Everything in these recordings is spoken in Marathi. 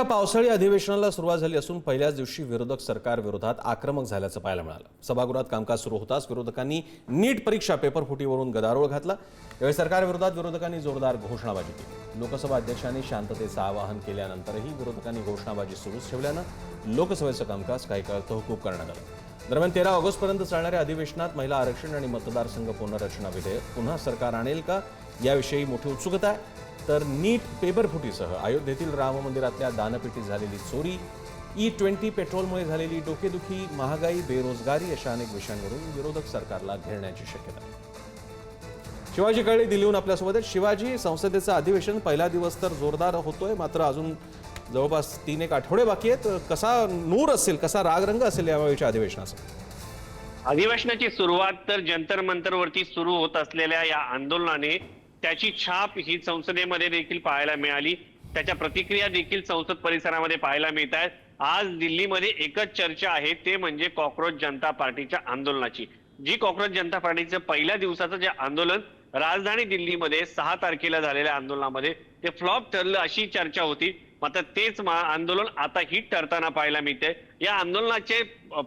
पावसाळी अधिवेशनाला सुरुवात झाली असून पहिल्याच दिवशी विरोधक सरकार विरोधात आक्रमक झाल्याचं पाहायला मिळालं। सभागृहात कामकाज सुरू होताच विरोधकांनी नीट परीक्षा पेपर फुटीवरून गदारोळ घातला। यावेळी सरकार विरोधात विरोधकांनी जोरदार घोषणाबाजी केली। लोकसभा अध्यक्षांनी शांततेचं आवाहन केल्यानंतरही विरोधकांनी घोषणाबाजी सुरूच ठेवल्यानं लोकसभेचं कामकाज काही काळ तहकूब करण्यात आलं। दरम्यान 13 ऑगस्टपर्यंत चालणाऱ्या अधिवेशनात महिला आरक्षण आणि मतदारसंघ पुनर्रचना विधेयक पुन्हा सरकार आणेल का याविषयी मोठी उत्सुकता आहे। तर नीट पेपर फुटीसह अयोध्येतील राम मंदिरातल्या दानपेटीत झालेली चोरी, E20 पेट्रोलमुळे झालेली डोकेदुखी, महागाई, बेरोजगारी अशा अनेक विषयांवरून विरोधक सरकारला घेरण्याची शक्यता आहे। शिवाजी कळळे दिल्लीहून आपल्यासोबत आहेत। शिवाजी, संसदेचं अधिवेशन पहिला दिवस तर जोरदार होतोय, मात्र अजून जवळपास 3-1 आठवडे बाकी आहेत। कसा नूर असेल, कसा रागरंग असेल यावेळीच्या अधिवेशनाचा? अधिवेशनाची सुरुवात तर जंतर मंतरवरती सुरू होत असलेल्या या आंदोलनाने त्याची छाप ही संसदेमध्ये देखील पाहायला मिळाली। त्याच्या प्रतिक्रिया देखील संसद परिसरामध्ये पाहायला मिळत आहेत। आज दिल्लीमध्ये एकच चर्चा आहे, ते म्हणजे कॉकरोच जनता पार्टीच्या आंदोलनाची। जी कॉकरोच जनता पार्टीचं पहिल्या दिवसाचं जे आंदोलन राजधानी दिल्लीमध्ये 6 तारखेला झालेल्या आंदोलनामध्ये ते फ्लॉप ठरलं अशी चर्चा होती। मात्र तेच आंदोलन आता हिट ठरताना पाहायला मिळतंय। या आंदोलनाचे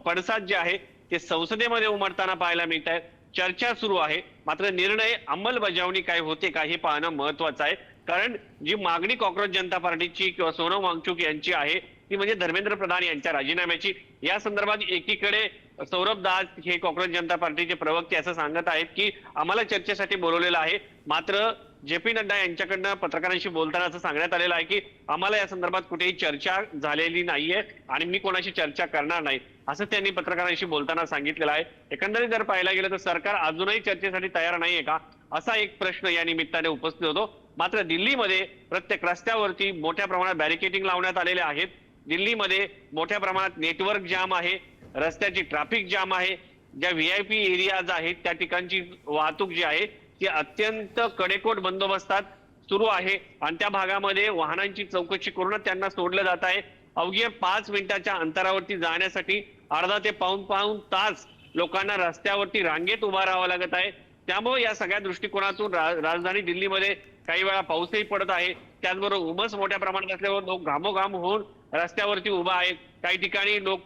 पडसाद जे आहे ते संसदेमध्ये उमटताना पाहायला मिळत आहेत। चर्चा सुरू आहे, मात्र निर्णय अंमलबजावणी काय होते का हे पाहणं महत्वाचं आहे। कारण जी मागणी कॉकरोच जनता पार्टीची किंवा सोनम वांगचुक यांची आहे ती म्हणजे धर्मेंद्र प्रधान यांच्या राजीनाम्याची। या संदर्भात एकीकडे सौरभ दास हे कॉकरोच जनता पार्टीचे प्रवक्ते असं सांगत आहेत की आम्हाला चर्चेसाठी बोलवलेलं आहे, मात्र JP नड्डा यांच्याकडनं पत्रकारांशी बोलताना असं सांगण्यात आलेलं आहे की आम्हाला या संदर्भात कुठेही चर्चा झालेली नाहीये आणि मी कोणाशी चर्चा करणार नाही असं त्यांनी पत्रकारांशी बोलताना सांगितलेलं आहे। एकंदरीत जर पाहायला गेलं तर सरकार अजूनही चर्चेसाठी तयार नाहीये का असा एक प्रश्न या निमित्ताने उपस्थित होतो। मात्र दिल्लीमध्ये प्रत्येक रस्त्यावरती मोठ्या प्रमाणात बॅरिकेडिंग लावण्यात आलेले आहेत। दिल्लीमध्ये मोठ्या प्रमाणात नेटवर्क जाम आहे, रस्त्याची ट्रॅफिक जाम आहे। ज्या VIP एरियाज आहेत त्या ठिकाणची वाहतूक जी आहे ती अत्यंत कडेकोट बंदोबस्तात सुरू आहे आणि त्या भागामध्ये वाहनांची चौकशी करून त्यांना सोडलं जात आहे। अवघ्या 5 मिनिटाच्या अंतरावरती जाण्यासाठी अर्धा ते पाऊण तास लोकांना रस्त्यावरती रांगेत उभा राहावं लागत आहे। त्यामुळे या सगळ्या दृष्टिकोनातून राजधानी दिल्लीमध्ये काही वेळा पाऊसही पडत आहे, त्याचबरोबर उमस मोठ्या प्रमाणात असल्यावर लोक घामोघाम होऊन रस्त्यावरती उभा आहेत। काही ठिकाणी लोक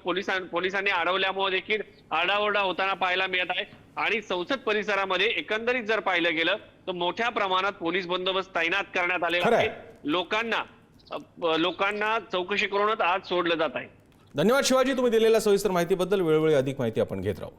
पोलिसांनी अडवल्यामुळे देखील आरडाओरडा होताना पाहायला मिळत आहे आणि संसद परिसरामध्ये एकंदरीत जर पाहिलं गेलं तर मोठ्या प्रमाणात पोलीस बंदोबस्त तैनात करण्यात आलेला आहे। लोकांना चौकशी करूनच आज सोडलं जात आहे। धन्यवाद शिवाजी, तुम्ही दिलेल्या सविस्तर माहितीबद्दल। वेळोवेळी अधिक माहिती आपण घेत राहू।